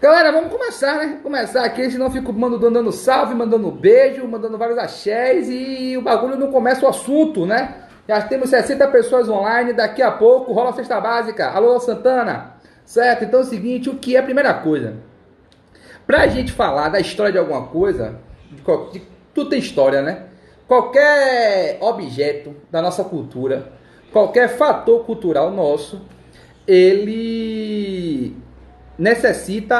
Galera, vamos começar, né? Começar aqui, senão eu fico mandando salve, mandando beijo, mandando vários axés e o bagulho não começa o assunto, né? Já temos 60 pessoas online, daqui a pouco rola a cesta básica. Alô, Santana? Certo? Então é o seguinte, o que é a primeira coisa? Pra gente falar da história de alguma coisa, tudo tem história, né? Qualquer objeto da nossa cultura, qualquer fator cultural nosso, ele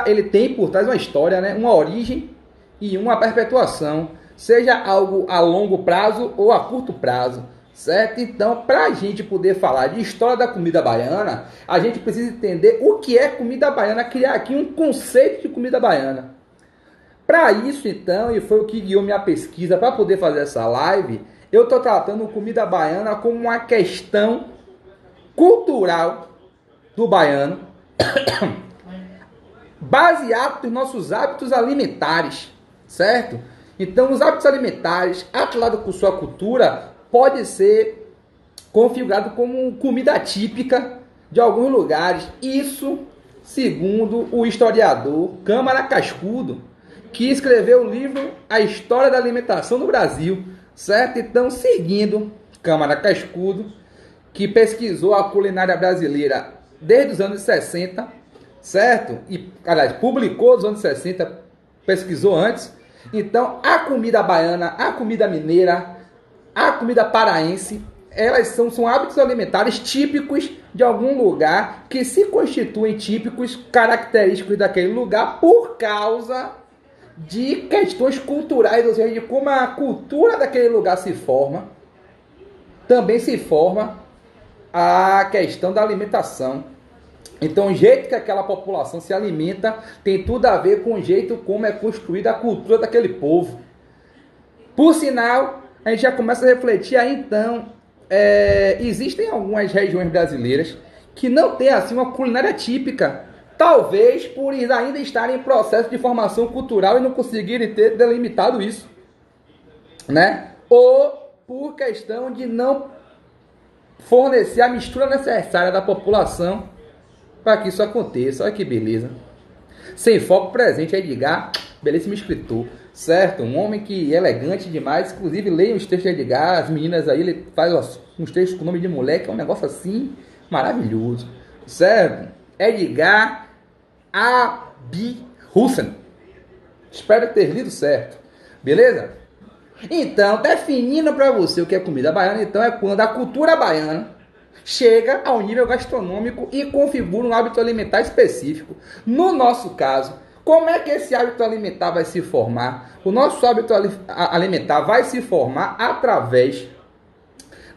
ele tem por trás uma história, né? Uma origem e uma perpetuação, seja algo a longo prazo ou a curto prazo, certo? Então, para a gente poder falar de história da comida baiana, a gente precisa entender o que é comida baiana, criar aqui um conceito de comida baiana. Para isso, então, e foi o que guiou minha pesquisa para poder fazer essa live, eu estou tratando comida baiana como uma questão cultural do baiano, baseado nos nossos hábitos alimentares, certo? Então, os hábitos alimentares, atrelado com sua cultura, pode ser configurado como comida típica de alguns lugares. Isso, segundo o historiador Câmara Cascudo, que escreveu o livro A História da Alimentação no Brasil, certo? Então, seguindo Câmara Cascudo, que pesquisou a culinária brasileira desde os anos 60, certo? E, aliás, publicou nos anos 60, pesquisou antes. Então, a comida baiana, a comida mineira, a comida paraense, elas são hábitos alimentares típicos de algum lugar que se constituem típicos, característicos daquele lugar por causa de questões culturais, ou seja, de como a cultura daquele lugar se forma. Também se forma a questão da alimentação. Então, o jeito que aquela população se alimenta tem tudo a ver com o jeito como é construída a cultura daquele povo. Por sinal, a gente já começa a refletir aí, então, existem algumas regiões brasileiras que não têm assim uma culinária típica, talvez por ainda estarem em processo de formação cultural e não conseguirem ter delimitado isso, né? Ou por questão de não fornecer a mistura necessária da população para que isso aconteça. Olha que beleza. Sem foco presente, Edgar, belíssimo escritor, certo? Um homem que é elegante demais. Inclusive, leiam os textos de Edgar. As meninas aí, ele faz uns textos com o nome de moleque. É um negócio assim, maravilhoso, certo? Edgar Abi Hussein. Espero ter lido certo, beleza? Então, definindo para você o que é comida baiana, então é quando a cultura baiana chega ao nível gastronômico e configura um hábito alimentar específico. No nosso caso, como é que esse hábito alimentar vai se formar? O nosso hábito alimentar vai se formar através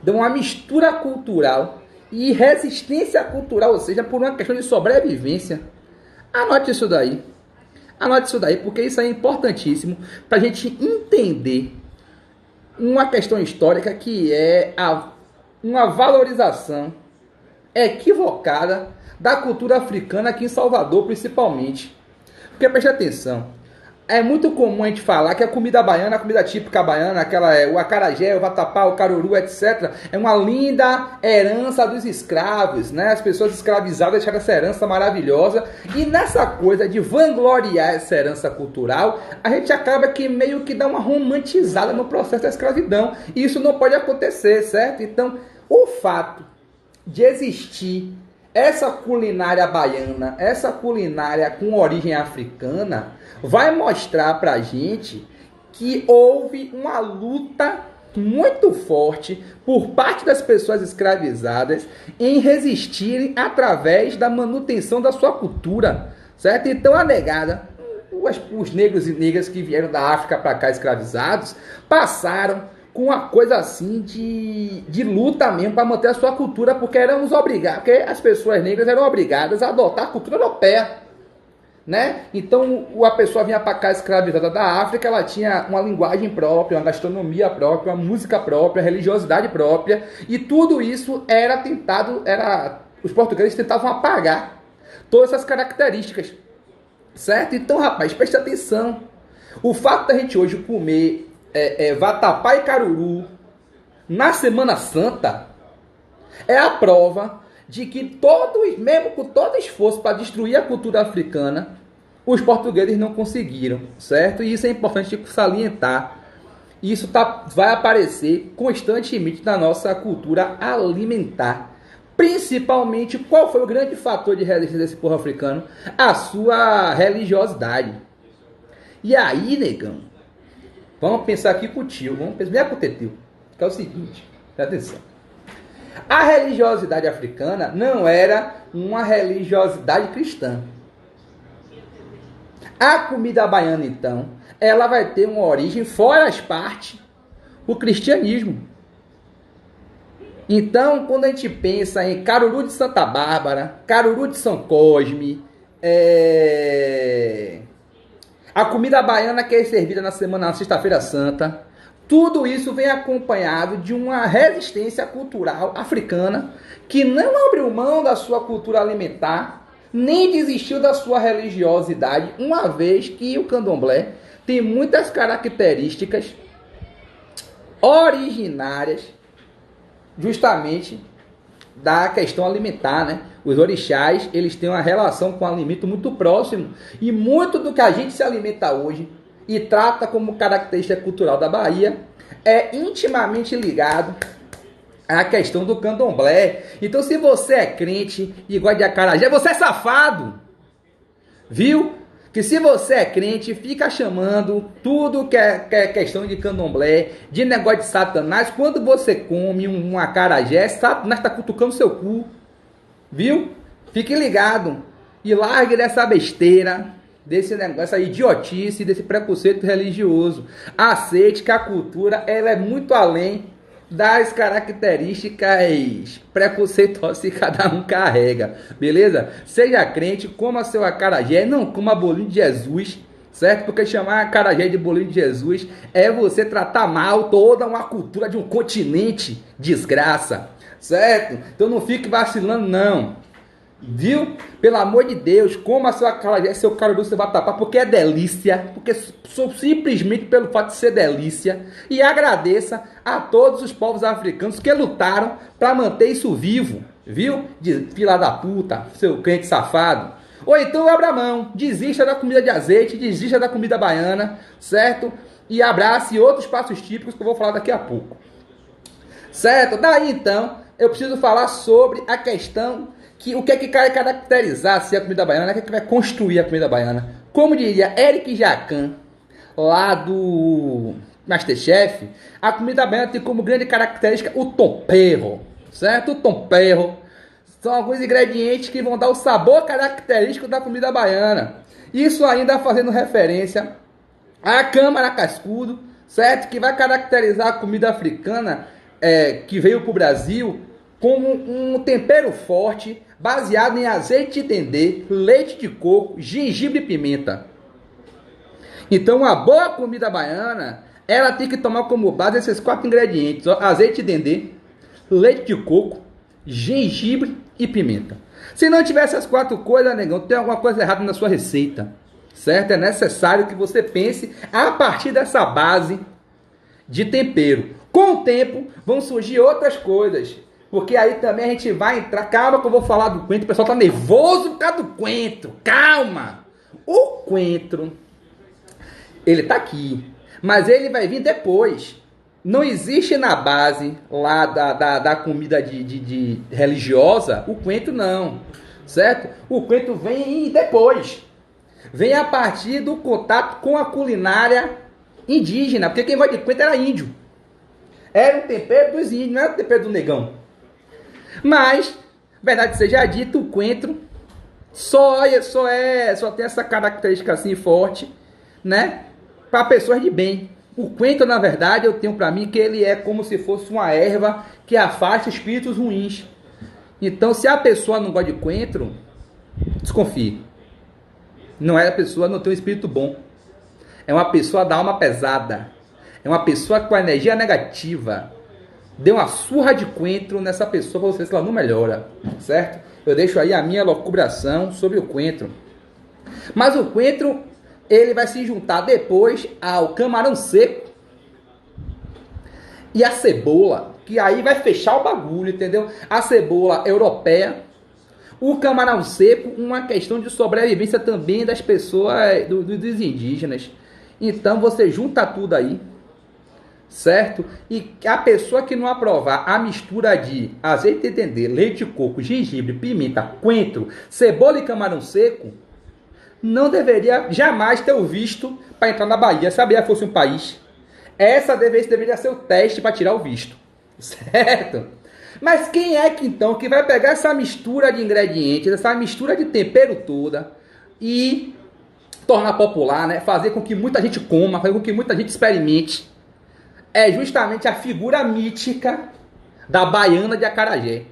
de uma mistura cultural e resistência cultural, ou seja, por uma questão de sobrevivência. Anote isso daí. Anote isso daí, porque isso é importantíssimo para a gente entender uma questão histórica que é uma valorização equivocada da cultura africana aqui em Salvador, principalmente. Porque preste atenção, é muito comum a gente falar que a comida baiana, a comida típica baiana, o acarajé, o vatapá, o caruru, etc., é uma linda herança dos escravos, né? As pessoas escravizadas deixaram essa herança maravilhosa. E nessa coisa de vangloriar essa herança cultural, a gente acaba que meio que dá uma romantizada no processo da escravidão. E isso não pode acontecer, certo? Então, o fato de existir essa culinária baiana, essa culinária com origem africana, vai mostrar pra gente que houve uma luta muito forte por parte das pessoas escravizadas em resistirem através da manutenção da sua cultura, certo? Então a negada, os negros e negras que vieram da África para cá escravizados, passaram com uma coisa assim de luta mesmo para manter a sua cultura, porque éramos obrigados, porque as pessoas negras eram obrigadas a adotar a cultura europeia, né? Então a pessoa vinha para cá escravizada da África, ela tinha uma linguagem própria, uma gastronomia própria, uma música própria, religiosidade própria, e tudo isso os portugueses tentavam apagar todas essas características, certo? Então, rapaz, preste atenção, o fato da gente hoje comer vatapá e caruru na Semana Santa é a prova de que mesmo com todo esforço para destruir a cultura africana, os portugueses não conseguiram, certo? E isso é importante salientar. Isso vai aparecer constantemente na nossa cultura alimentar. Principalmente, qual foi o grande fator de resistência desse povo africano? A sua religiosidade. E aí, negão, vamos pensar aqui contigo, vamos pensar com o Teteu, que é o seguinte, presta atenção. A religiosidade africana não era uma religiosidade cristã. A comida baiana, então, ela vai ter uma origem fora as partes o cristianismo. Então, quando a gente pensa em Caruru de Santa Bárbara, Caruru de São Cosme, a comida baiana que é servida na sexta-feira santa, tudo isso vem acompanhado de uma resistência cultural africana que não abriu mão da sua cultura alimentar, nem desistiu da sua religiosidade, uma vez que o candomblé tem muitas características originárias justamente da questão alimentar, né? Os orixás, eles têm uma relação com o alimento muito próximo, e muito do que a gente se alimenta hoje e trata como característica cultural da Bahia é intimamente ligado à questão do candomblé. Então, se você é crente e gosta de acarajé, você é safado, viu? Que se você é crente, fica chamando tudo que é questão de candomblé, de negócio de satanás. Quando você come um acarajé, Satanás está cutucando seu cu, viu? Fique ligado e largue dessa besteira, desse negócio, essa idiotice, desse preconceito religioso. Aceite que a cultura ela é muito além das características preconceituosas que cada um carrega, beleza? Seja crente, coma seu acarajé, não coma bolinho de Jesus, certo? Porque chamar acarajé de bolinho de Jesus é você tratar mal toda uma cultura de um continente, desgraça, certo? Então não fique vacilando não, viu? Pelo amor de Deus, coma seu acarajé, seu caruru, seu vatapá, porque é delícia, porque simplesmente pelo fato de ser delícia. E agradeça a todos os povos africanos que lutaram para manter isso vivo, viu? De fila da puta, seu crente safado. Ou então abra mão, desista da comida de azeite, desista da comida baiana, certo? E abrace outros passos típicos que eu vou falar daqui a pouco, certo? Daí então, eu preciso falar sobre a questão o que é que vai caracterizar a comida baiana, o que é que vai construir a comida baiana. Como diria Eric Jacan, lá do Masterchef, a comida baiana tem como grande característica o tempero, certo? O tempero são alguns ingredientes que vão dar o sabor característico da comida baiana. Isso ainda fazendo referência à câmara cascudo, certo? Que vai caracterizar a comida africana que veio para o Brasil como um tempero forte, baseado em azeite de dendê, leite de coco, gengibre e pimenta. Então, uma boa comida baiana, ela tem que tomar como base esses 4 ingredientes: azeite de dendê, leite de coco, gengibre e pimenta. Se não tiver essas 4 coisas, negão, tem alguma coisa errada na sua receita, certo? É necessário que você pense a partir dessa base de tempero. Com o tempo, vão surgir outras coisas, porque aí também a gente vai entrar... Calma que eu vou falar do coentro. O pessoal tá nervoso por causa do coentro. Calma. O coentro, ele tá aqui, mas ele vai vir depois. Não existe na base lá da comida de religiosa o coentro, não. Certo? O coentro vem depois. Vem a partir do contato com a culinária indígena. Porque quem gosta de coentro era índio. Era um tempero dos índios, não era o tempero do negão. Mas, verdade seja dita, o coentro só tem essa característica assim forte, né? Para pessoas de bem. O coentro, na verdade, eu tenho para mim que ele é como se fosse uma erva que afasta espíritos ruins. Então, se a pessoa não gosta de coentro, desconfie. Não é a pessoa não tem um espírito bom. É uma pessoa da alma pesada. É uma pessoa com a energia negativa. Dê uma surra de coentro nessa pessoa para você ver se ela não melhora, certo? Eu deixo aí a minha locubração sobre o coentro. Mas o coentro, ele vai se juntar depois ao camarão seco e a cebola, que aí vai fechar o bagulho, entendeu? A cebola europeia, O camarão seco, uma questão de sobrevivência também das pessoas, dos indígenas. Então você junta tudo aí, certo? E a pessoa que não aprovar a mistura de azeite de dendê, leite de coco, gengibre, pimenta, coentro, cebola e camarão seco, não deveria jamais ter o visto para entrar na Bahia, se a Bahia fosse um país. Essa deveria ser o teste para tirar o visto, certo? Mas quem é que então que vai pegar essa mistura de ingredientes, essa mistura de tempero toda e tornar popular, né? Fazer com que muita gente coma, fazer com que muita gente experimente? É justamente a figura mítica da baiana de acarajé.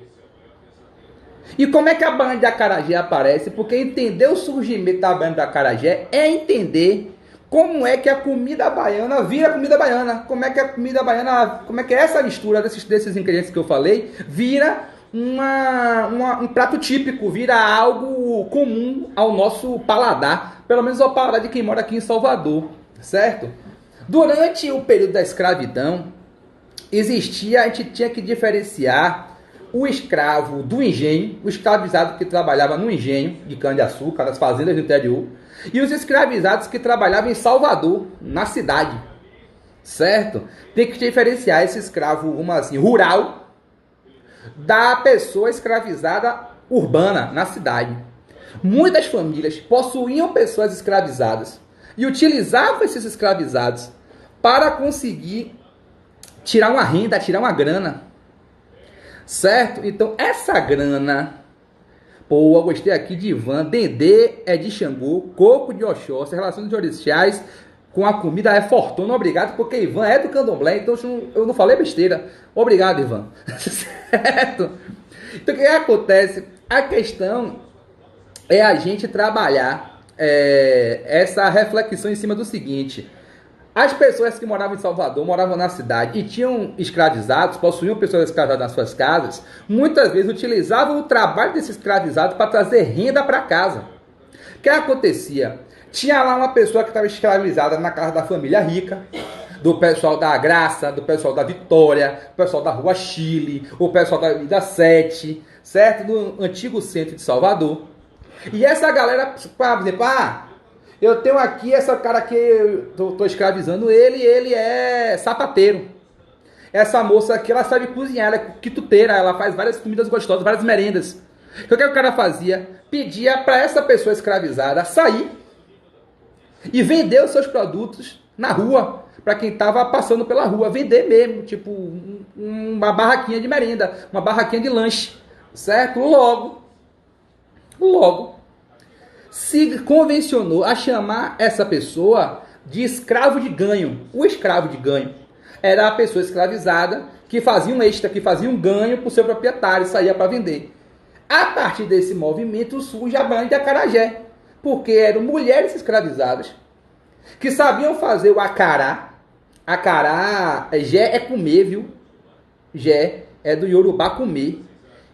E como é que a baiana de acarajé aparece? Porque entender o surgimento da baiana de acarajé é entender como é que a comida baiana vira comida baiana. Como é que a comida baiana, como é que essa mistura desses ingredientes que eu falei vira um prato típico, vira algo comum ao nosso paladar, pelo menos ao paladar de quem mora aqui em Salvador, certo? Durante o período da escravidão, a gente tinha que diferenciar o escravo do engenho, o escravizado que trabalhava no engenho de cana-de-açúcar, nas fazendas do interior, e os escravizados que trabalhavam em Salvador, na cidade, certo? Tem que diferenciar esse escravo, assim, rural, da pessoa escravizada urbana, na cidade. Muitas famílias possuíam pessoas escravizadas e utilizavam esses escravizados para conseguir tirar uma renda, tirar uma grana, certo? Então essa grana, pô, eu gostei aqui de Ivan, dendê é de Xangô, coco de Oxóssi, relações de orixás com a comida é fortuna. Obrigado, porque Ivan é do candomblé, então eu não falei besteira. Obrigado, Ivan. Certo? Então o que acontece? A questão é a gente trabalhar essa reflexão em cima do seguinte: as pessoas que moravam em Salvador, moravam na cidade e tinham escravizados, possuíam pessoas escravizadas nas suas casas, muitas vezes utilizavam o trabalho desses escravizados para trazer renda para casa. O que acontecia? Tinha lá uma pessoa que estava escravizada na casa da família rica, do pessoal da Graça, do pessoal da Vitória, do pessoal da Rua Chile, o pessoal da Vida 7, certo? Do antigo centro de Salvador. E essa galera, por exemplo, eu tenho aqui essa cara que eu tô escravizando ele é sapateiro. Essa moça aqui, ela sabe cozinhar, ela é quituteira, ela faz várias comidas gostosas, várias merendas. Então o que o cara fazia? Pedia para essa pessoa escravizada sair e vender os seus produtos na rua, para quem estava passando pela rua, vender mesmo, tipo uma barraquinha de merenda, uma barraquinha de lanche, certo? Logo, se convencionou a chamar essa pessoa de escravo de ganho. O escravo de ganho era a pessoa escravizada que fazia um extra, que fazia um ganho para o seu proprietário, saía para vender. A partir desse movimento surge a baiana de acarajé, porque eram mulheres escravizadas que sabiam fazer o acará. Acará, jé é comer, viu? Jé é do Yorubá comer.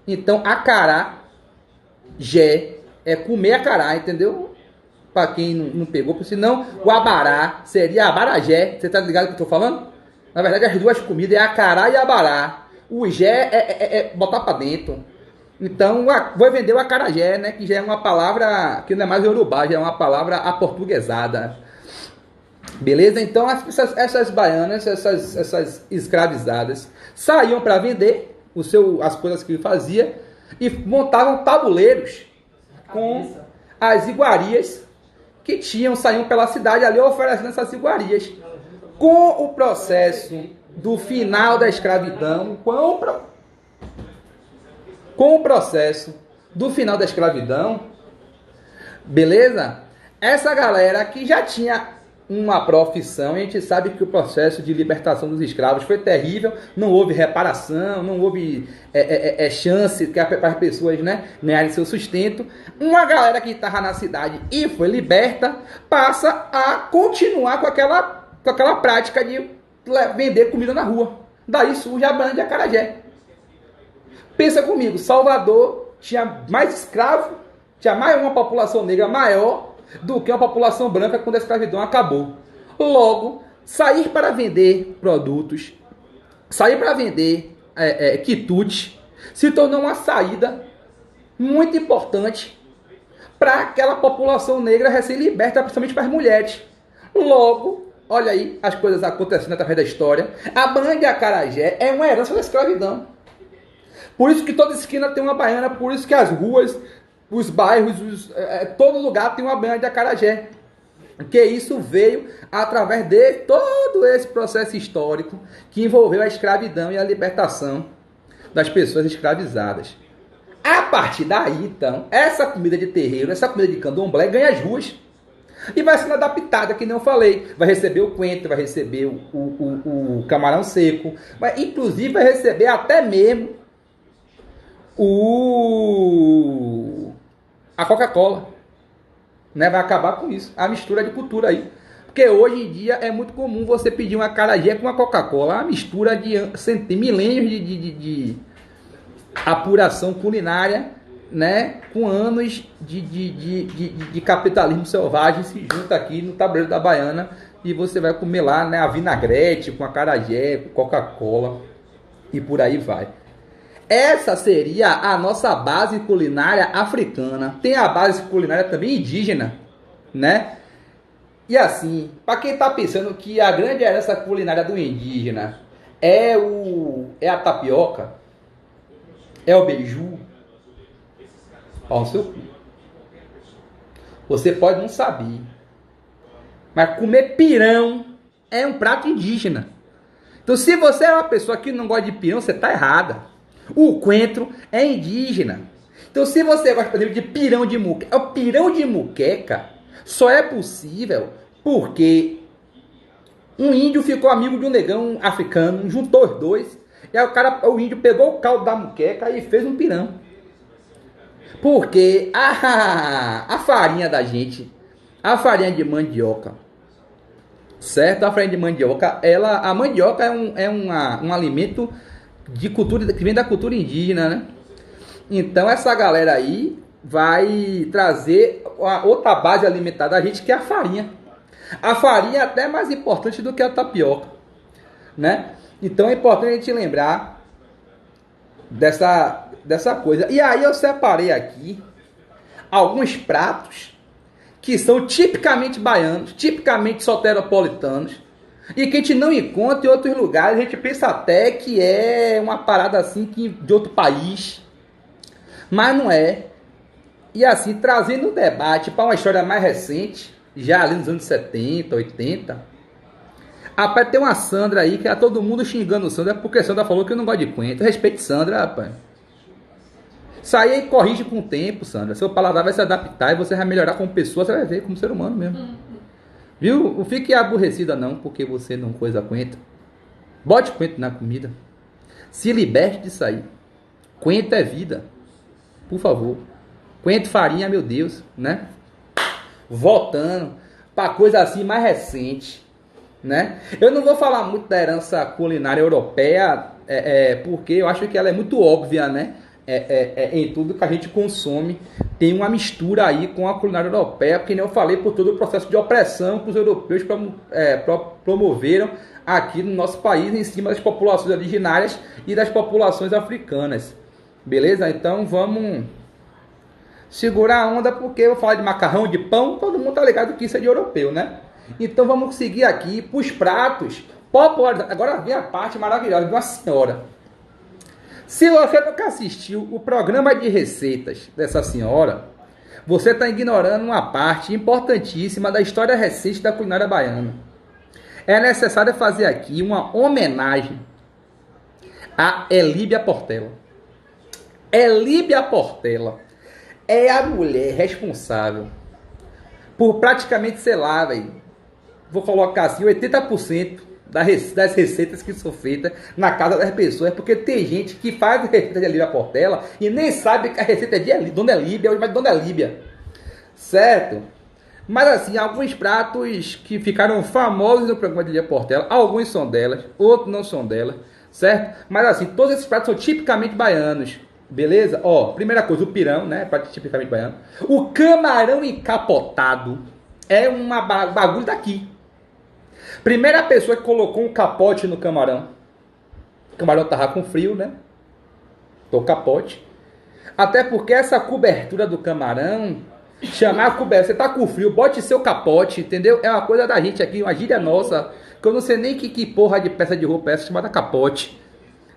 Então, acará, jé é comer acará, entendeu? Para quem não pegou, porque senão o abará seria abarajé. Você tá ligado o que eu tô falando? Na verdade, as duas comidas é acará e abará. O jé é botar para dentro. Então, vou vender o acarajé, né? Que já é uma palavra que não é mais Yorubá, já é uma palavra aportuguesada. Beleza? Então, essas baianas, essas escravizadas, saíam para vender as coisas que ele fazia e montavam tabuleiros com as iguarias que saíam pela cidade ali oferecendo essas iguarias. Com o processo do final da escravidão, com o processo do final da escravidão, beleza? Essa galera que já tinha uma profissão, a gente sabe que o processo de libertação dos escravos foi terrível, não houve reparação, não houve chance para as pessoas, né, ganharem seu sustento. Uma galera que estava na cidade e foi liberta passa a continuar com aquela prática de vender comida na rua. Daí surge a baiana de acarajé. Pensa comigo, Salvador tinha mais escravo, tinha mais uma população negra maior do que uma população branca quando a escravidão acabou. Logo, sair para vender produtos, sair para vender quitute, se tornou uma saída muito importante para aquela população negra recém-liberta, principalmente para as mulheres. Logo, olha aí as coisas acontecendo através da história. A banha de acarajé é uma herança da escravidão. Por isso que toda esquina tem uma baiana, por isso que as ruas, os bairros, todo lugar tem uma banha de acarajé. Porque isso veio através de todo esse processo histórico que envolveu a escravidão e a libertação das pessoas escravizadas. A partir daí, então, essa comida de terreiro, essa comida de candomblé ganha as ruas. E vai sendo adaptada, que nem eu falei. Vai receber o coentro, vai receber o camarão seco, inclusive vai receber até mesmo a Coca-Cola. Né? Vai acabar com isso. A mistura de cultura aí. Porque hoje em dia é muito comum você pedir um acarajé com uma Coca-Cola. A mistura de milênios de apuração culinária, né? Com anos de capitalismo selvagem se junta aqui no tabuleiro da baiana e você vai comer lá, né, a vinagrete com acarajé, com Coca-Cola e por aí vai. Essa seria a nossa base culinária africana. Tem a base culinária também indígena, né? E assim, para quem tá pensando que a grande herança culinária do indígena é a tapioca, é o beiju, ó, o seu cu. Você pode não saber, mas comer pirão é um prato indígena. Então, se você é uma pessoa que não gosta de pirão, você tá errada. O coentro é indígena. Então, se você gosta, por exemplo, de pirão de muqueca, o pirão de muqueca só é possível porque um índio ficou amigo de um negão africano, juntou os dois, e aí o índio pegou o caldo da muqueca e fez um pirão. Porque a farinha da gente, a farinha de mandioca, certo? A farinha de mandioca, a mandioca é um alimento de cultura, que vem da cultura indígena, né? Então essa galera aí vai trazer a outra base alimentar da gente, que é a farinha. A farinha é até mais importante do que a tapioca, né? Então é importante a gente lembrar dessa coisa. E aí eu separei aqui alguns pratos que são tipicamente baianos, tipicamente soteropolitanos, e que a gente não encontra em outros lugares. A gente pensa até que é uma parada assim de outro país, mas não é. E assim, trazendo o debate para uma história mais recente, já ali nos anos 70, 80, rapaz, tem uma Sandra aí que é todo mundo xingando Sandra porque Sandra falou que eu não gosto de coentro. Respeite Sandra, rapaz. Isso aí corrige com o tempo, Sandra. Seu paladar vai se adaptar e você vai melhorar como pessoa, você vai ver como ser humano mesmo. Viu? Não fique aborrecida não porque você não coisa coentro. Bote coentro na comida. Se liberte disso aí. Coentro é vida. Por favor. Coentro, farinha, meu Deus, né? Voltando para coisa assim mais recente, né? Eu não vou falar muito da herança culinária europeia, porque eu acho que ela é muito óbvia, né? Em tudo que a gente consome tem uma mistura aí com a culinária europeia, porque nem eu falei, por todo o processo de opressão que os europeus promoveram aqui no nosso país em cima das populações originárias e das populações africanas. Beleza? Então vamos segurar a onda, porque eu falo de macarrão, de pão, todo mundo tá ligado que isso é de europeu, né? Então vamos seguir aqui para os pratos populares. Agora vem a parte maravilhosa de uma senhora. Se você nunca assistiu o programa de receitas dessa senhora, você está ignorando uma parte importantíssima da história recente da culinária baiana. É necessário fazer aqui uma homenagem a Elíbia Portela. Elíbia Portela é a mulher responsável por praticamente, sei lá, velho, vou colocar assim, 80% das receitas que são feitas na casa das pessoas, porque tem gente que faz a receita de Elíbia Portela e nem sabe que a receita é de Dona Elíbia, ou de Dona Elíbia, certo? Mas assim, alguns pratos que ficaram famosos no programa de Elíbia Portela, alguns são delas, outros não são delas, certo? Mas assim, todos esses pratos são tipicamente baianos, beleza? Ó, primeira coisa, o pirão, né? Prato tipicamente baiano. O camarão encapotado é uma bagulho daqui. Primeira pessoa que colocou um capote no camarão. O camarão tava com frio, né? Tô capote. Até porque essa cobertura do camarão, chamar a cobertura, você tá com frio, bote seu capote, entendeu? É uma coisa da gente aqui, uma gíria nossa, que eu não sei nem que porra de peça de roupa é essa chamada capote,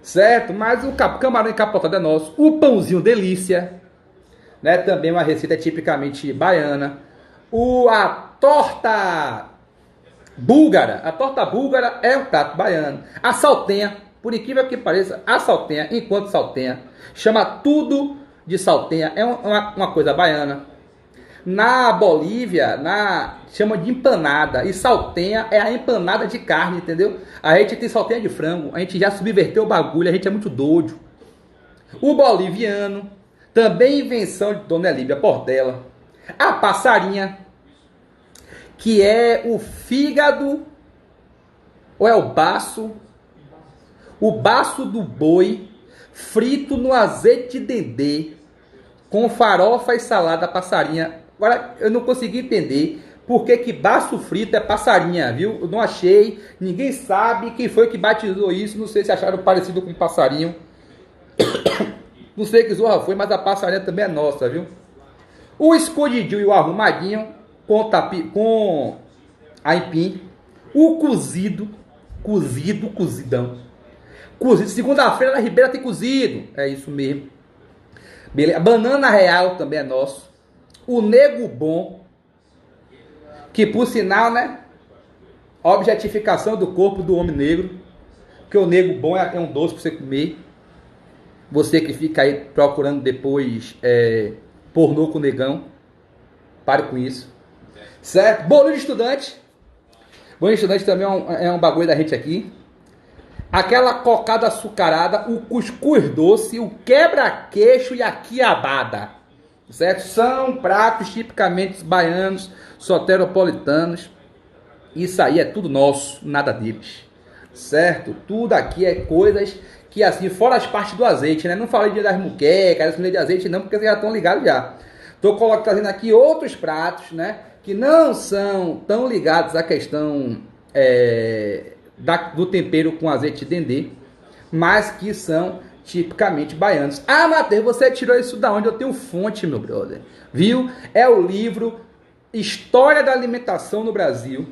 certo? Mas o camarão encapotado é nosso. O pãozinho delícia, né? Também uma receita tipicamente baiana. A torta búlgara. A torta búlgara é um prato baiano. A saltenha, por incrível que pareça, a saltenha, enquanto saltenha, chama tudo de saltenha, é uma coisa baiana. Na Bolívia, chama de empanada, e saltenha é a empanada de carne, entendeu? A gente tem saltenha de frango, a gente já subverteu o bagulho, a gente é muito doido. O boliviano, também invenção de Dona Elívia Portela. A passarinha, que é o fígado, ou é o baço do boi, frito no azeite de dendê, com farofa e salada passarinha. Agora, eu não consegui entender por que baço frito é passarinha, viu? Eu não achei, ninguém sabe quem foi que batizou isso, não sei se acharam parecido com passarinho. Não sei que zorra foi, mas a passarinha também é nossa, viu? O escondidinho e o arrumadinho com aipim. O cozidão. Cozido. Segunda-feira na Ribeira tem cozido. É isso mesmo. Beleza. Banana real também é nosso. O nego bom. Que por sinal, né? Objetificação do corpo do homem negro. Porque o nego bom é um doce para você comer. Você que fica aí procurando depois pornô com negão. Pare com isso. Certo? Bolo de estudante. Bolo de estudante também é um bagulho da gente aqui. Aquela cocada açucarada, o cuscuz doce, o quebra-queixo e a quiabada. Certo? São pratos tipicamente baianos, soteropolitanos. Isso aí é tudo nosso, nada deles. Certo? Tudo aqui é coisas que assim, fora as partes do azeite, né? Não falei das muquecas, das de azeite não, porque vocês já estão ligados já. Estou trazendo aqui outros pratos, né? Que não são tão ligados à questão do tempero com azeite de dendê, mas que são tipicamente baianos. Ah, Matheus, você tirou isso da onde? Eu tenho fonte, meu brother. Viu? É o livro História da Alimentação no Brasil,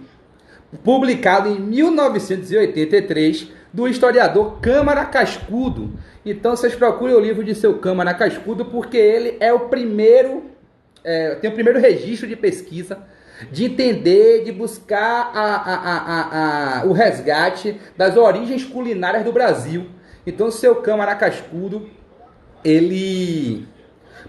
publicado em 1983, do historiador Câmara Cascudo. Então vocês procurem o livro de seu Câmara Cascudo, porque ele é o primeiro, tem o primeiro registro de pesquisa, de entender, de buscar o resgate das origens culinárias do Brasil. Então seu Câmara Cascudo, ele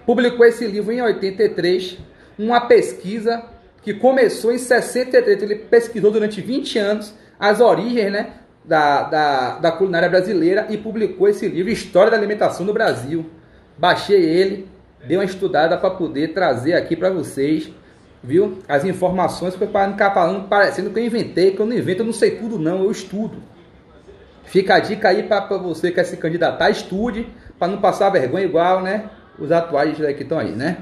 publicou esse livro em 83, uma pesquisa que começou em 63, ele pesquisou durante 20 anos as origens, né, da culinária brasileira e publicou esse livro, História da Alimentação do Brasil. Baixei ele, dei uma estudada para poder trazer aqui para vocês, viu? As informações, para não ficar falando, parecendo que eu inventei, que eu não invento, eu não sei tudo não, eu estudo. Fica a dica aí para você que quer se candidatar, estude, para não passar vergonha igual, né, os atuais que estão aí, né?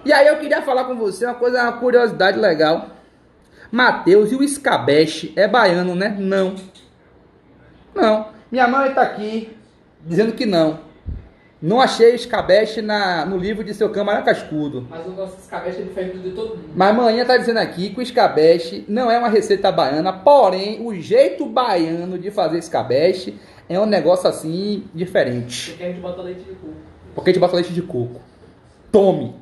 E aí eu queria falar com você uma curiosidade legal. Matheus, e o escabeche é baiano, né? Não. Não. Minha mãe tá aqui dizendo que não. Não achei escabeche no livro de seu Câmara Cascudo. Mas o nosso escabeche é diferente de todo mundo. Mas manhã tá dizendo aqui que o escabeche não é uma receita baiana, porém o jeito baiano de fazer escabeche é um negócio assim diferente. Porque a gente bota leite de coco. Porque a gente bota leite de coco. Tome.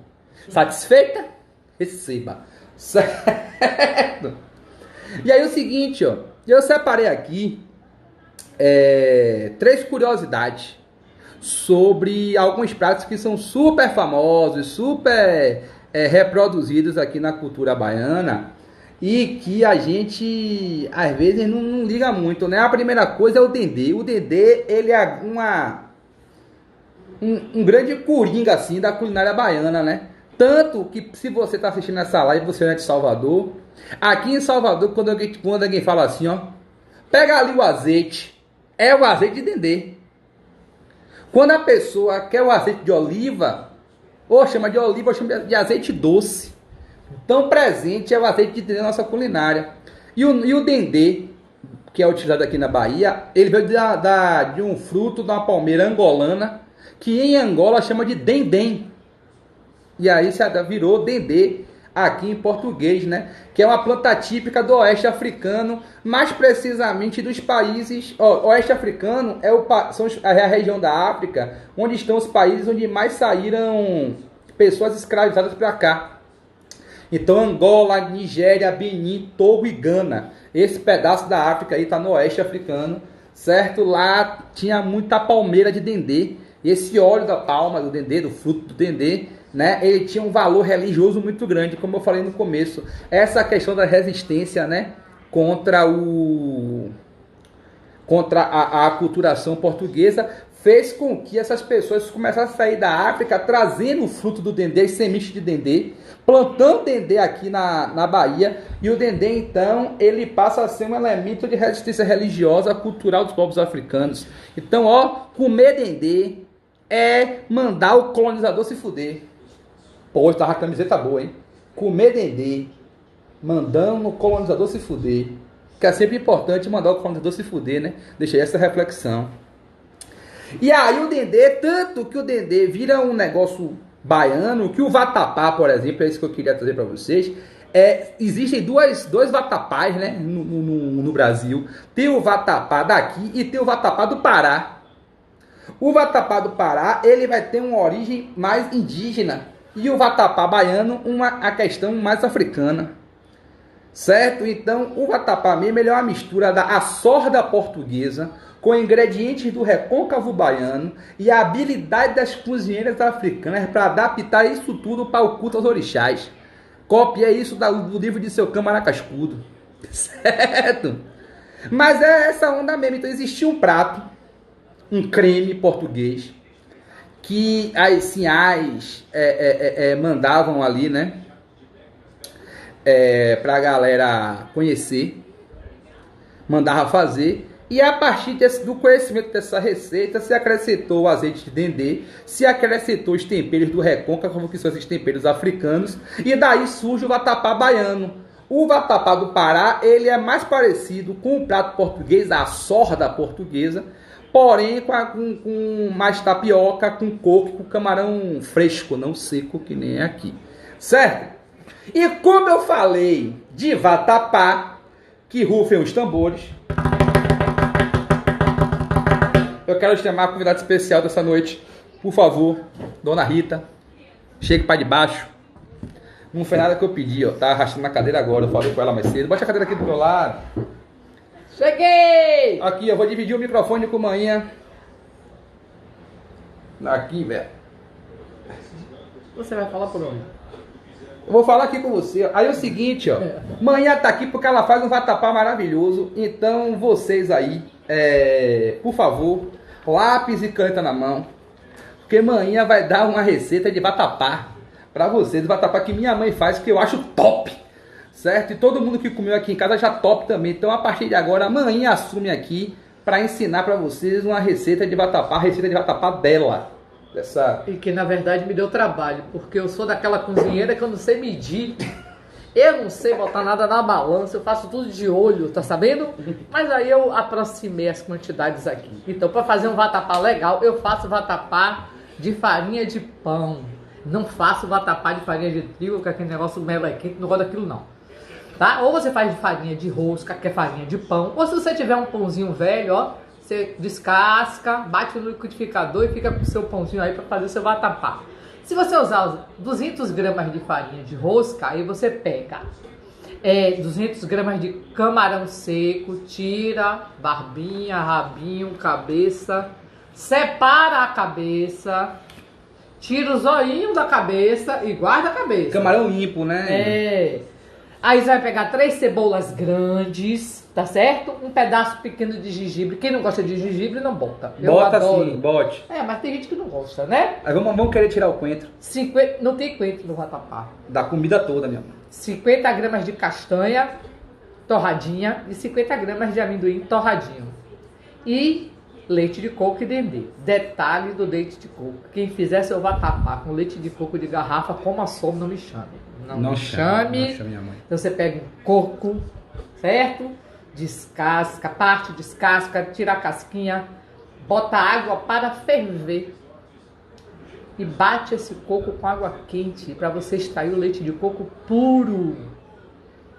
Satisfeita? Receba. Certo? E aí o seguinte, ó. Eu separei aqui 3 curiosidades sobre alguns pratos que são super famosos, super reproduzidos aqui na cultura baiana e que a gente às vezes não liga muito, né? A primeira coisa é o dendê. O dendê, ele é um grande coringa assim da culinária baiana, né? Tanto que se você está assistindo essa live, você não é de Salvador. Aqui em Salvador, quando alguém fala assim, ó, pega ali o azeite, é o azeite de dendê. Quando a pessoa quer o azeite de oliva, ou chama de oliva, ou chama de azeite doce. Tão presente é o azeite de dendê na nossa culinária. E o dendê, que é utilizado aqui na Bahia, ele veio de um fruto de uma palmeira angolana, que em Angola chama de dendém. E aí virou dendê aqui em português, né? Que é uma planta típica do oeste africano, mais precisamente dos países... oeste africano é a região da África onde estão os países onde mais saíram pessoas escravizadas para cá. Então Angola, Nigéria, Benin, Togo e Gana. Esse pedaço da África aí está no oeste africano, certo? Lá tinha muita palmeira de dendê. Esse óleo da palma do dendê, do fruto do dendê, né, ele tinha um valor religioso muito grande, como eu falei no começo. Essa questão da resistência, né, contra a aculturação portuguesa fez com que essas pessoas começassem a sair da África trazendo o fruto do dendê, sementes de dendê, plantando dendê aqui na Bahia. E o dendê, então, ele passa a ser um elemento de resistência religiosa, cultural dos povos africanos. Então, comer dendê é mandar o colonizador se fuder. Pô, tava a camiseta boa, hein? Comer dendê, mandando o colonizador se fuder. Que é sempre importante mandar o colonizador se fuder, né? Deixei essa reflexão. E aí o dendê, tanto que o dendê vira um negócio baiano, que o vatapá, por exemplo, é isso que eu queria trazer para vocês. Existem dois vatapás, né, no Brasil. Tem o vatapá daqui e tem o vatapá do Pará. O vatapá do Pará, ele vai ter uma origem mais indígena. E o vatapá baiano, a questão mais africana. Certo? Então, o vatapá mesmo, ele é uma mistura da açorda portuguesa com ingredientes do recôncavo baiano e a habilidade das cozinheiras africanas para adaptar isso tudo para o culto aos orixás. Copia isso do livro de Seu Câmara Cascudo. Certo? Mas é essa onda mesmo. Então, existia um prato, um creme português, que as sinhás mandavam ali, né? Para a galera conhecer, mandava fazer. E a partir do conhecimento dessa receita, se acrescentou o azeite de dendê, se acrescentou os temperos do recôncavo, que são esses temperos africanos, e daí surge o vatapá baiano. O vatapá do Pará, ele é mais parecido com o prato português, a sorda portuguesa, porém com mais tapioca, com coco, com camarão fresco, não seco, que nem aqui. Certo? E como eu falei de vatapá, que rufem os tambores, eu quero chamar a convidada especial dessa noite. Por favor, Dona Rita, chegue para debaixo. Não foi nada que eu pedi, ó. Tá arrastando na cadeira agora, eu falei com ela mais cedo. Bote a cadeira aqui do meu lado. Cheguei! Aqui, eu vou dividir o microfone com manhã. Aqui, velho. Você vai falar por onde? Eu vou falar aqui com você. Aí é o seguinte, ó. Manhã tá aqui porque ela faz um vatapá maravilhoso. Então, vocês aí, por favor, lápis e caneta na mão. Porque manhã vai dar uma receita de vatapá pra vocês. Vatapá que minha mãe faz, que eu acho top. Certo? E todo mundo que comeu aqui em casa já top também. Então, a partir de agora, amanhã assume aqui para ensinar para vocês uma receita de vatapá dela. E que, na verdade, me deu trabalho. Porque eu sou daquela cozinheira que eu não sei medir. Eu não sei botar nada na balança. Eu faço tudo de olho, tá sabendo? Mas aí eu aproximei as quantidades aqui. Então, para fazer um vatapá legal, eu faço vatapá de farinha de pão. Não faço vatapá de farinha de trigo, que é aquele negócio melequento, não gosto daquilo não. Tá? Ou você faz de farinha de rosca, que é farinha de pão. Ou se você tiver um pãozinho velho, ó, você descasca, bate no liquidificador e fica com o seu pãozinho aí para fazer o seu vatapá. Se você usar 200 gramas de farinha de rosca, aí você pega 200 gramas de camarão seco, tira barbinha, rabinho, cabeça, separa a cabeça, tira o zoinho da cabeça e guarda a cabeça. Camarão limpo, né? Aí você vai pegar 3 cebolas grandes, tá certo? Um pedaço pequeno de gengibre. Quem não gosta de gengibre, não bota. Bota sim, bote. Mas tem gente que não gosta, né? Aí vamos querer tirar o coentro. 50, não tem coentro no vatapá. Da comida toda, minha mãe. 50 gramas de castanha torradinha e 50 gramas de amendoim torradinho. E leite de coco e dendê. Detalhe do leite de coco. Quem fizer seu vatapá com leite de coco de garrafa, coma some, não me chame. Não chame. Minha mãe. Então você pega um coco, certo? Descasca, tira a casquinha, bota água para ferver. e bate esse coco com água quente para você extrair o leite de coco puro,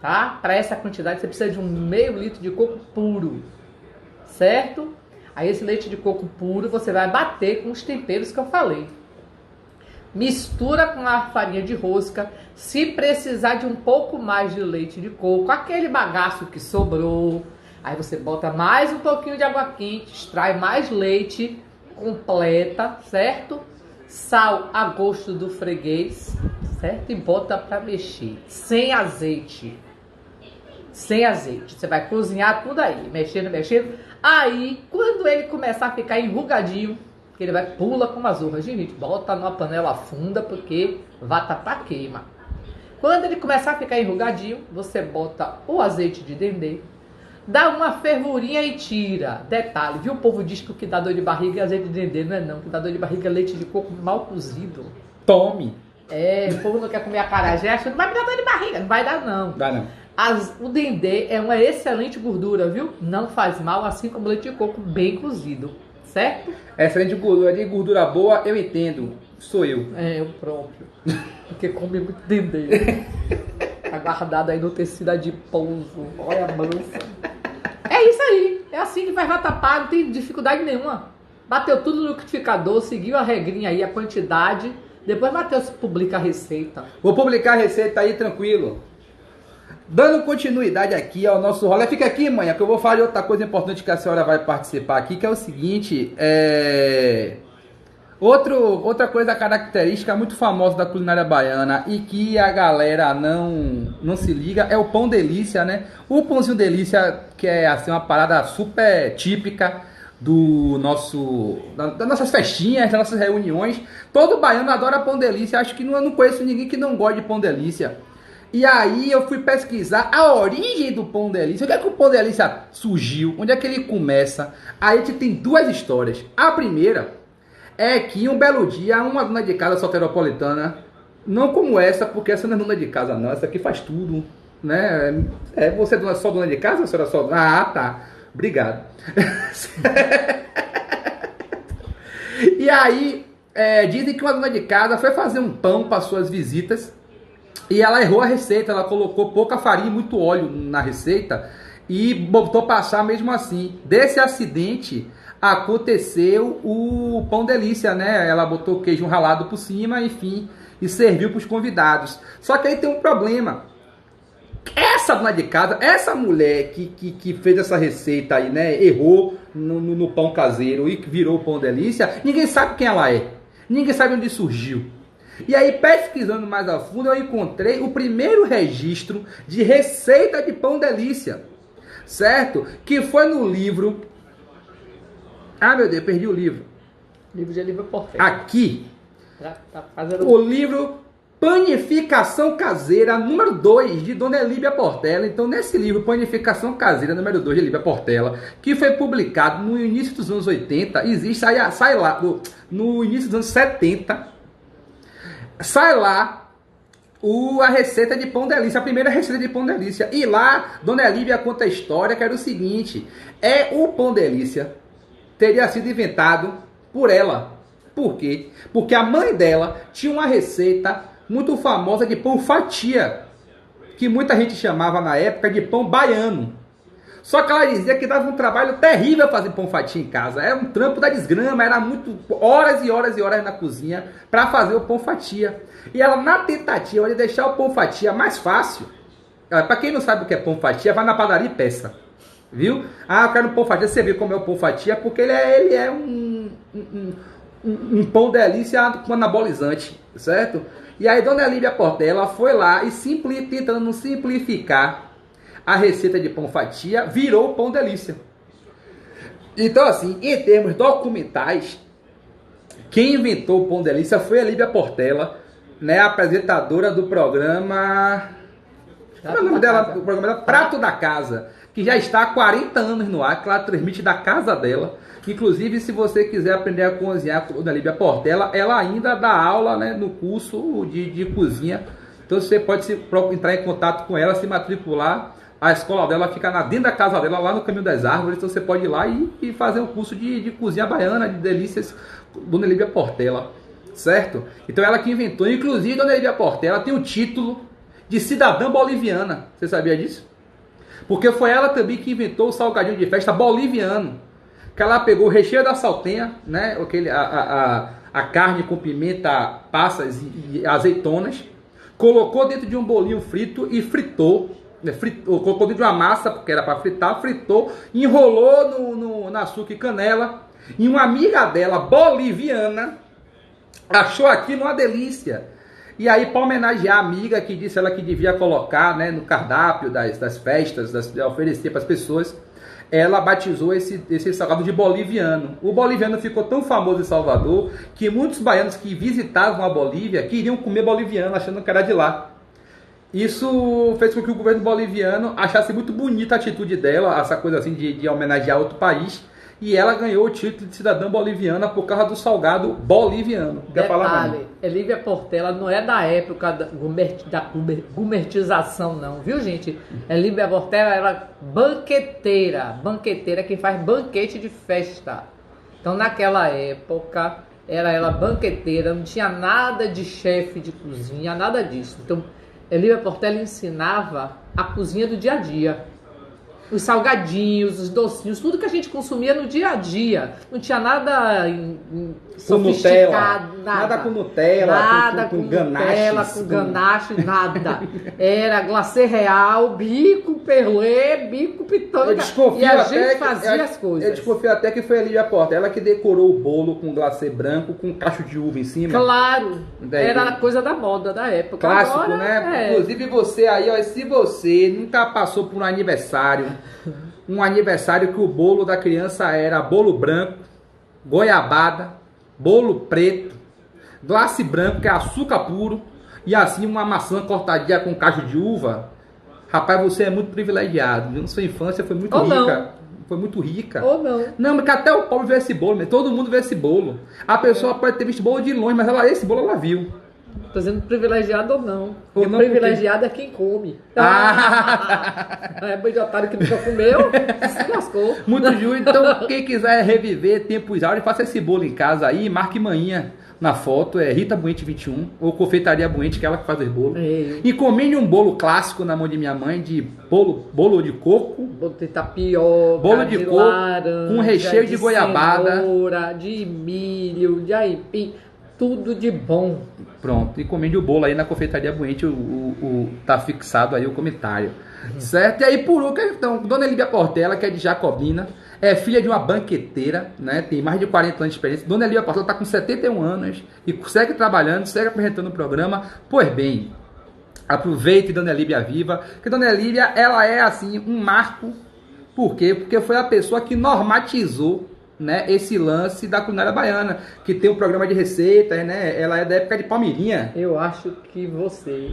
tá? Para essa quantidade você precisa de um meio litro de coco puro, certo? Aí esse leite de coco puro você vai bater com os temperos que eu falei. Mistura com a farinha de rosca. Se precisar de um pouco mais de leite de coco, aquele bagaço que sobrou, aí você bota mais um pouquinho de água quente, extrai mais leite, completa, certo? Sal a gosto do freguês, certo? E bota para mexer, sem azeite. Sem azeite. Você vai cozinhar tudo aí, mexendo, mexendo. Aí, quando ele começar a ficar enrugadinho, que ele vai pula com as urras, gente, bota numa panela funda, porque vai pra queima. Quando ele começar a ficar enrugadinho, você bota o azeite de dendê, dá uma fervurinha e tira. Detalhe, viu? O povo diz que o que dá dor de barriga é azeite de dendê, não é não. O que dá dor de barriga é leite de coco mal cozido. Tome! É, o povo não quer comer acarajé, achando que vai me dar dor de barriga. Não vai dar não. Dá não. O dendê é uma excelente gordura, viu? Não faz mal, assim como o leite de coco bem cozido, certo? Excelente gordura, de gordura boa, eu entendo. Sou eu. É, eu próprio. Porque come muito dendê. Tá guardado aí no tecido de pouso. Olha a mansa. É isso aí. É assim que faz vatapá, não tem dificuldade nenhuma. Bateu tudo no liquidificador, seguiu a regrinha aí, a quantidade. Depois Matheus publica a receita. Vou publicar a receita aí, tranquilo. Dando continuidade aqui ao nosso rolê. Fica aqui, manhã, que eu vou falar de outra coisa importante que a senhora vai participar aqui, que é o seguinte, outra coisa característica muito famosa da culinária baiana e que a galera não se liga é o pão delícia, né? O pãozinho delícia, que é assim uma parada super típica das nossas festinhas, das nossas reuniões. Todo baiano adora pão delícia. Acho que eu não conheço ninguém que não goste de pão delícia. E aí eu fui pesquisar a origem do pão delícia. Onde é que o pão delícia surgiu? Onde é que ele começa? Aí a gente tem duas histórias. A primeira é que um belo dia uma dona de casa soteropolitana, não como essa, porque essa não é dona de casa não, essa aqui faz tudo, né? Você é só dona de casa? A senhora só... Ah, tá. Obrigado. E aí, dizem que uma dona de casa foi fazer um pão para suas visitas e ela errou a receita, ela colocou pouca farinha e muito óleo na receita e botou passar mesmo assim. Desse acidente aconteceu o pão delícia, né? Ela botou queijo ralado por cima, enfim, e serviu para os convidados. Só que aí tem um problema. Essa dona de casa, essa mulher que fez essa receita aí, né? Errou no pão caseiro e virou o pão delícia. Ninguém sabe quem ela é. Ninguém sabe onde surgiu. E aí, pesquisando mais a fundo, eu encontrei o primeiro registro de receita de pão delícia. Certo? Que foi no livro... Ah, meu Deus, perdi o livro. Livro de Lívia Portela. Aqui. Tá fazendo... O livro Panificação Caseira, número 2, de Dona Líbia Portela. Então, nesse livro, Panificação Caseira, número 2, de Líbia Portela, que foi publicado no início dos anos 80, sai lá, no início dos anos 70, sai lá a receita de pão delícia, a primeira receita de pão delícia. E lá, Dona Líbia conta a história, que era o seguinte, o pão delícia teria sido inventado por ela. Por quê? Porque a mãe dela tinha uma receita muito famosa de pão fatia, que muita gente chamava na época de pão baiano. Só que ela dizia que dava um trabalho terrível fazer pão fatia em casa. Era um trampo da desgrama, era muito horas e horas e horas na cozinha para fazer o pão fatia. E ela, na tentativa de deixar o pão fatia mais fácil, para quem não sabe o que é pão fatia, vai na padaria e peça. Viu? Ah, eu quero um pão fatia. Você vê como é o pão fatia, porque ele é um pão delícia com anabolizante, certo? E aí Dona Líbia Portela foi lá e tentando simplificar a receita de pão fatia, virou o pão delícia. Então, assim, em termos documentais, quem inventou o pão delícia foi a Líbia Portela, né, apresentadora do programa... Qual é o nome dela? O programa dela? Prato da Casa, que já está há 40 anos no ar, que ela transmite da casa dela. Inclusive, se você quiser aprender a cozinhar com a Dona Líbia Portela, ela ainda dá aula, né, no curso de cozinha. Então você pode entrar em contato com ela, se matricular. A escola dela fica dentro da casa dela, lá no Caminho das Árvores. Então você pode ir lá e fazer um curso de cozinha baiana, de delícias, Dona Líbia Portela. certo? Então ela que inventou. Inclusive, Dona Lívia Portela tem o título de cidadã boliviana. Você sabia disso? Porque foi ela também que inventou o salgadinho de festa boliviano. Que ela pegou o recheio da saltenha, né? A carne com pimenta, passas e azeitonas. Colocou dentro de um bolinho frito e fritou. Colocou dentro de uma massa, porque era para fritar, fritou, enrolou no açúcar e canela. E uma amiga dela, boliviana, achou aquilo uma delícia. E aí, para homenagear a amiga que disse ela que devia colocar, né, no cardápio das festas, oferecer para as pessoas, ela batizou esse salgado de boliviano. O boliviano ficou tão famoso em Salvador que muitos baianos que visitavam a Bolívia queriam comer boliviano, achando que era de lá. Isso fez com que o governo boliviano achasse muito bonita a atitude dela, essa coisa assim de homenagear outro país. E ela ganhou o título de cidadã boliviana por causa do salgado boliviano. Detalhe, Lívia Portela não é da época da gourmetização não, viu gente? Lívia Portela era banqueteira que faz banquete de festa. Então naquela época era ela banqueteira, não tinha nada de chefe de cozinha, nada disso. Então Lívia Portela ensinava a cozinha do dia a dia. Os salgadinhos, os docinhos, tudo que a gente consumia no dia a dia. Não tinha nada sofisticado, nada com Nutella, nada com ganache, nada. Era glacê real, bico perlê, bico pitanga. E a gente fazia as coisas. Eu desconfio até que foi a Lívia Portela ela que decorou o bolo com glacê branco, com cacho de uva em cima. Claro, era a coisa da moda da época. Clássico, agora, né? Inclusive você aí, ó, se você nunca passou por um aniversário que o bolo da criança era bolo branco, goiabada, bolo preto, glace branco, que é açúcar puro, e assim uma maçã cortadinha com cacho de uva, rapaz, você é muito privilegiado, viu? Sua infância foi muito rica. Não. Foi muito rica. Ou não. Não, porque até o pobre vê esse bolo, todo mundo vê esse bolo. A pessoa pode ter visto bolo de longe, mas esse bolo ela viu. Tô sendo privilegiado ou não. Ou não, privilegiado porque... é quem come. É boi de otário que nunca comeu, se lascou. Muito justo. Então, quem quiser reviver tempos áureos, faça esse bolo em casa aí, marque manhinha na foto, é Rita Buente 21, ou Confeitaria Buente, que é ela que faz os bolos. E encomende um bolo clássico na mão de minha mãe, de bolo de coco. Bolo de tapioca, bolo de coco, laranja, com recheio de goiabada. Cenoura, de milho, de aipim. Tudo de bom. Pronto, encomende o bolo aí na Confeitaria Buente, tá fixado aí o comentário. Certo? E aí por último, então, Dona Lívia Portela, que é de Jacobina, é filha de uma banqueteira, né? Tem mais de 40 anos de experiência. Dona Lívia Portela está com 71 anos e segue trabalhando, segue apresentando o programa. Pois bem, aproveite Dona Lívia viva, porque Dona Lívia, ela é assim um marco. Por quê? Porque foi a pessoa que normatizou, né, esse lance da culinária baiana, que tem um programa de receitas, né? Ela é da época de Palmeirinha. Eu acho que você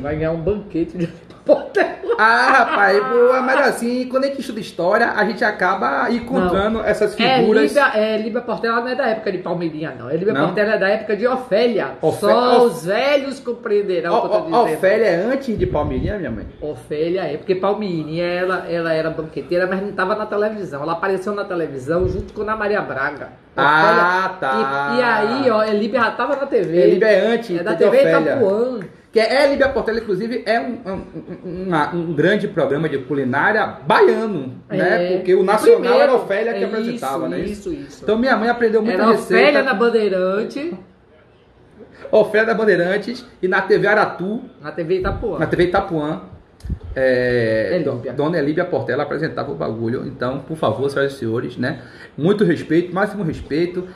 vai ganhar um banquete de Portela. Rapaz, mas assim, quando a gente estuda história, a gente acaba encontrando essas figuras. Lívia Portela não é da época de Palmeirinha, não. Lívia Portela é da época de Ofélia. Só os velhos compreenderão o que eu tô dizendo. Ofélia é antes de Palmeirinha, minha mãe? Ofélia é, porque Palmeirinha, ela era banqueteira, mas não estava na televisão. Ela apareceu na televisão junto com Ana Maria Braga. Ofélia, tá. E aí, ó, Lívia já estava na TV. Lívia é antes. É da TV Itapuã. Que Lívia Portela, inclusive, é um grande programa de culinária baiano, né? Porque o nacional era a Ofélia que apresentava, né? Isso. Então minha mãe aprendeu muita receita. Ofélia na Bandeirante. Ofélia da Bandeirantes e na TV Aratu. Na TV Itapuã. Dona Lívia Portela apresentava o bagulho. Então, por favor, senhoras e senhores, né? Muito respeito, máximo respeito.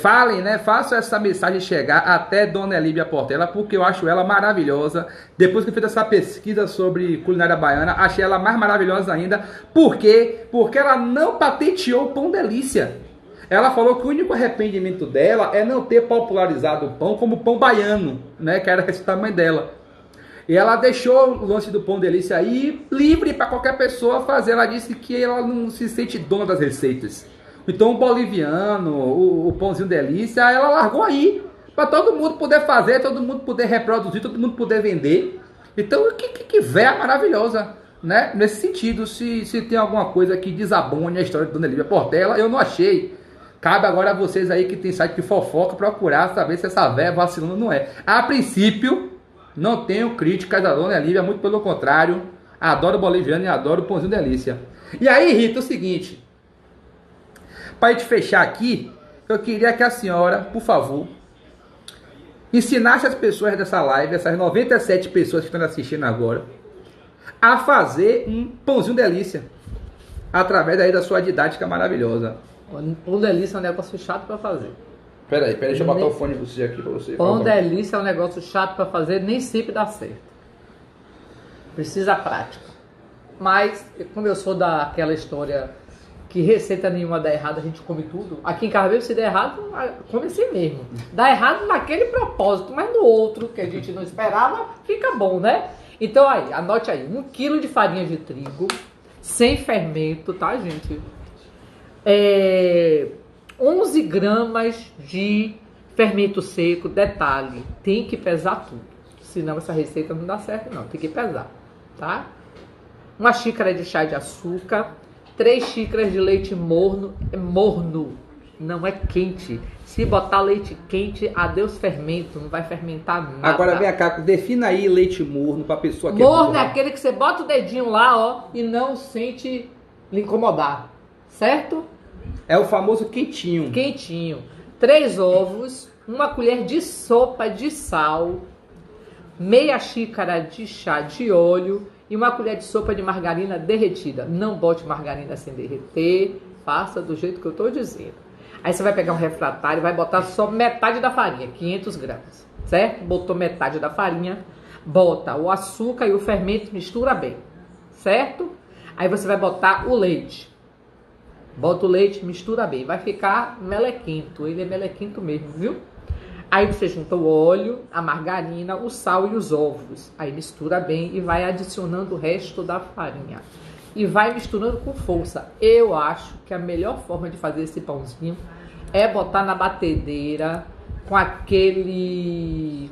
Falem, né? Façam essa mensagem chegar até Dona Lívia Portela, porque eu acho ela maravilhosa. Depois que eu fiz essa pesquisa sobre culinária baiana, achei ela mais maravilhosa ainda. Por quê? Porque ela não patenteou o pão delícia. Ela falou que o único arrependimento dela é não ter popularizado o pão como pão baiano, né? Que era esse tamanho dela. E ela deixou o lance do pão delícia aí livre para qualquer pessoa fazer. Ela disse que ela não se sente dona das receitas. Então o boliviano, o pãozinho delícia, ela largou aí para todo mundo poder fazer, todo mundo poder reproduzir, todo mundo poder vender. Então que véia maravilhosa, né? Nesse sentido, se tem alguma coisa que desabone a história de Dona Lívia Portela, eu não achei. Cabe agora a vocês aí que tem site de fofoca procurar saber se essa véia vacilando ou não é. A princípio, não tenho críticas da dona Lívia, muito pelo contrário. Adoro boliviano e adoro pãozinho delícia. E aí, Rita, é o seguinte. Para gente fechar aqui, eu queria que a senhora, por favor, ensinasse as pessoas dessa live, essas 97 pessoas que estão assistindo agora, a fazer um pãozinho delícia. Através daí da sua didática maravilhosa. Pão delícia é um negócio chato pra fazer. Peraí, deixa eu botar o fone você aqui pra você. Pão delícia é um negócio chato pra fazer, nem sempre dá certo. Precisa prática. Mas, como eu sou daquela história que receita nenhuma dá errado, a gente come tudo. Aqui em casa mesmo, se der errado, come assim mesmo. Dá errado naquele propósito, mas no outro, que a gente não esperava, fica bom, né? Então aí, anote aí, 1 quilo de farinha de trigo, sem fermento, tá, gente? 11 gramas de fermento seco, detalhe, tem que pesar tudo. Senão essa receita não dá certo não, tem que pesar, tá? 1 xícara de chá de açúcar, 3 xícaras de leite morno, morno, não é quente. Se botar leite quente, adeus fermento, não vai fermentar nada. Agora vem cá, defina aí leite morno pra pessoa que morno é aquele que você bota o dedinho lá, ó, e não sente lhe incomodar, certo? É o famoso quentinho. Quentinho. 3 ovos, 1 colher de sopa de sal, meia xícara de chá de óleo e 1 colher de sopa de margarina derretida. Não bote margarina sem derreter, faça do jeito que eu estou dizendo. Aí você vai pegar um refratário e vai botar só metade da farinha, 500 gramas, certo? Botou metade da farinha, bota o açúcar e o fermento, mistura bem, certo? Aí você vai botar o leite. Bota o leite, mistura bem. Vai ficar melequento. Ele é melequento mesmo, viu? Aí você junta o óleo, a margarina, o sal e os ovos. Aí mistura bem e vai adicionando o resto da farinha. E vai misturando com força. Eu acho que a melhor forma de fazer esse pãozinho é botar na batedeira com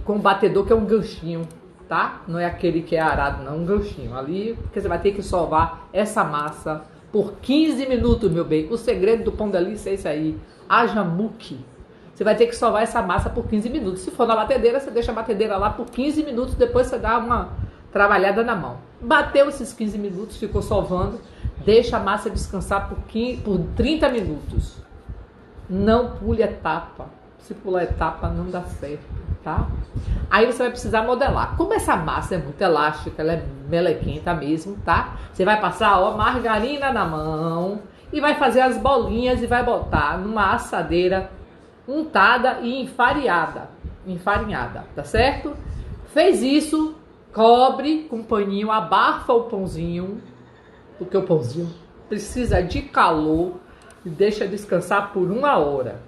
com o batedor que é um ganchinho, tá? Não é aquele que é arado, não, um ganchinho. Ali, porque você vai ter que sovar essa massa por 15 minutos, meu bem. O segredo do pão delícia é esse aí. Haja muque. Você vai ter que sovar essa massa por 15 minutos. Se for na batedeira, você deixa a batedeira lá por 15 minutos. Depois você dá uma trabalhada na mão. Bateu esses 15 minutos, ficou sovando. Deixa a massa descansar por 30 minutos. Não pule etapa. Se pular etapa, não dá certo, tá? Aí você vai precisar modelar. Como essa massa é muito elástica, ela é melequenta mesmo, tá? Você vai passar, ó, margarina na mão e vai fazer as bolinhas e vai botar numa assadeira untada e enfarinhada, tá certo? Fez isso, cobre com um paninho, abafa o pãozinho, porque o pãozinho precisa de calor e deixa descansar por 1 hora.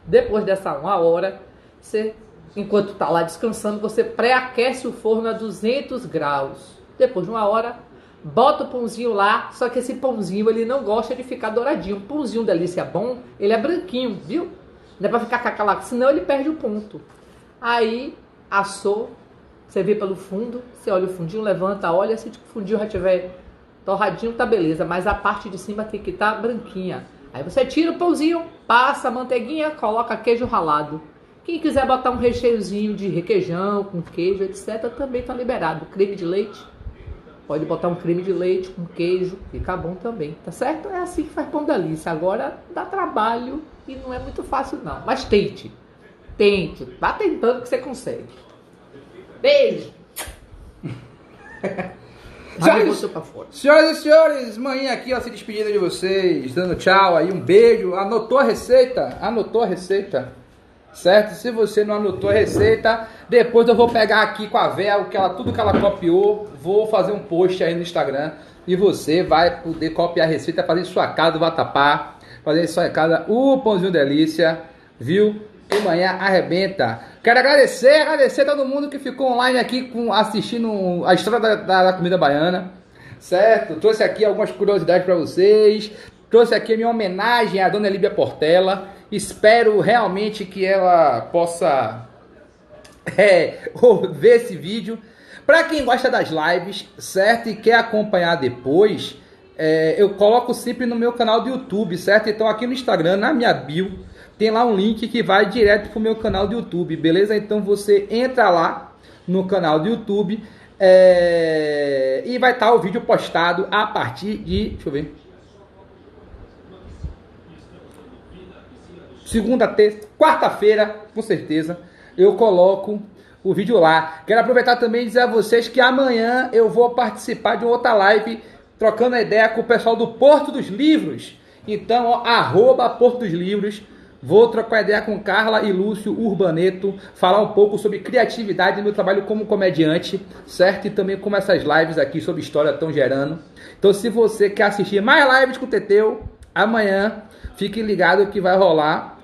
Depois dessa 1 hora, enquanto tá lá descansando, você pré-aquece o forno a 200 graus. Depois de 1 hora, bota o pãozinho lá, só que esse pãozinho ele não gosta de ficar douradinho. Um pãozinho delícia bom, ele é branquinho, viu? Não é pra ficar com aquela, senão ele perde o ponto. Aí, assou, você vê pelo fundo, você olha o fundinho, levanta, olha, se o fundinho já tiver torradinho, tá beleza, mas a parte de cima tem que estar branquinha. Aí você tira o pãozinho, passa a manteiguinha, coloca queijo ralado. Quem quiser botar um recheiozinho de requeijão, com queijo, etc., também tá liberado. Creme de leite, pode botar um creme de leite com queijo, fica bom também, tá certo? É assim que faz pão delícia. Agora dá trabalho e não é muito fácil não, mas tente, vá tentando que você consegue. Beijo! Senhoras e senhores, manhã aqui, ó, se despedindo de vocês, dando tchau aí, um beijo. Anotou a receita? Anotou a receita? Certo? Se você não anotou a receita, depois eu vou pegar aqui com a véia, tudo que ela copiou, vou fazer um post aí no Instagram e você vai poder copiar a receita, fazer em sua casa do vatapá, fazer em sua casa o pãozinho delícia, viu? E amanhã arrebenta. Quero agradecer a todo mundo que ficou online aqui assistindo a história da comida baiana, certo? Trouxe aqui algumas curiosidades para vocês, trouxe aqui a minha homenagem à Dona Líbia Portela. Espero realmente que ela possa ver esse vídeo. Para quem gosta das lives, certo? E quer acompanhar depois, eu coloco sempre no meu canal do YouTube, certo? Então aqui no Instagram, na minha bio, tem lá um link que vai direto pro meu canal do YouTube, beleza? Então você entra lá no canal do YouTube e vai estar o vídeo postado a partir de, deixa eu ver, segunda, terça, quarta-feira, com certeza, eu coloco o vídeo lá. Quero aproveitar também e dizer a vocês que amanhã eu vou participar de uma outra live, trocando a ideia com o pessoal do Porto dos Livros. Então, ó, @Porto dos Livros. Vou trocar ideia com Carla e Lúcio Urbaneto, falar um pouco sobre criatividade no meu trabalho como comediante, certo? E também como essas lives aqui sobre história estão gerando. Então, se você quer assistir mais lives com o Teteu, amanhã, fique ligado que vai rolar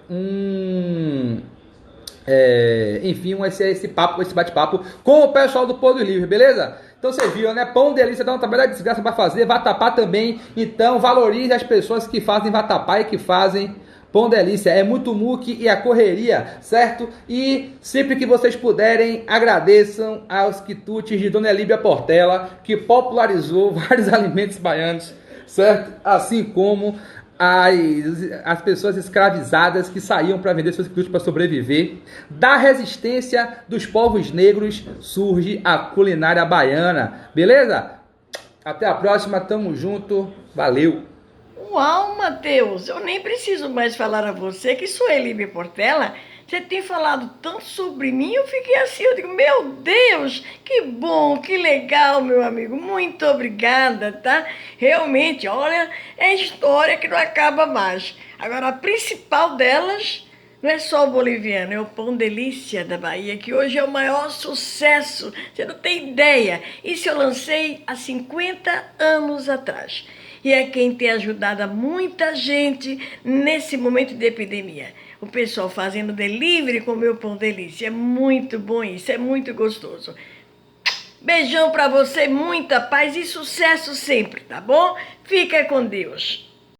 esse bate-papo com o pessoal do Porto dos Livros, beleza? Então você viu, né? Pão delícia dá um trabalho de desgraça para fazer, vatapá também. Então valorize as pessoas que fazem vatapá e que fazem pão delícia. É muito muque e a correria, certo? E sempre que vocês puderem, agradeçam aos quitutes de Dona Líbia Portela, que popularizou vários alimentos baianos, certo? Assim como as pessoas escravizadas que saíam para vender seus quitutes para sobreviver. Da resistência dos povos negros surge a culinária baiana. Beleza? Até a próxima, tamo junto. Valeu! Uau, Matheus, eu nem preciso mais falar a você que sou Elíbia Portela. Você tem falado tanto sobre mim, eu fiquei assim, eu digo, meu Deus, que bom, que legal, meu amigo, muito obrigada, tá? Realmente, olha, é história que não acaba mais. Agora, a principal delas não é só o boliviano, é o pão delícia da Bahia, que hoje é o maior sucesso, você não tem ideia. Isso eu lancei há 50 anos atrás. E é quem tem ajudado a muita gente nesse momento de epidemia. O pessoal fazendo delivery com o meu pão delícia. É muito bom isso, é muito gostoso. Beijão pra você, muita paz e sucesso sempre, tá bom? Fica com Deus.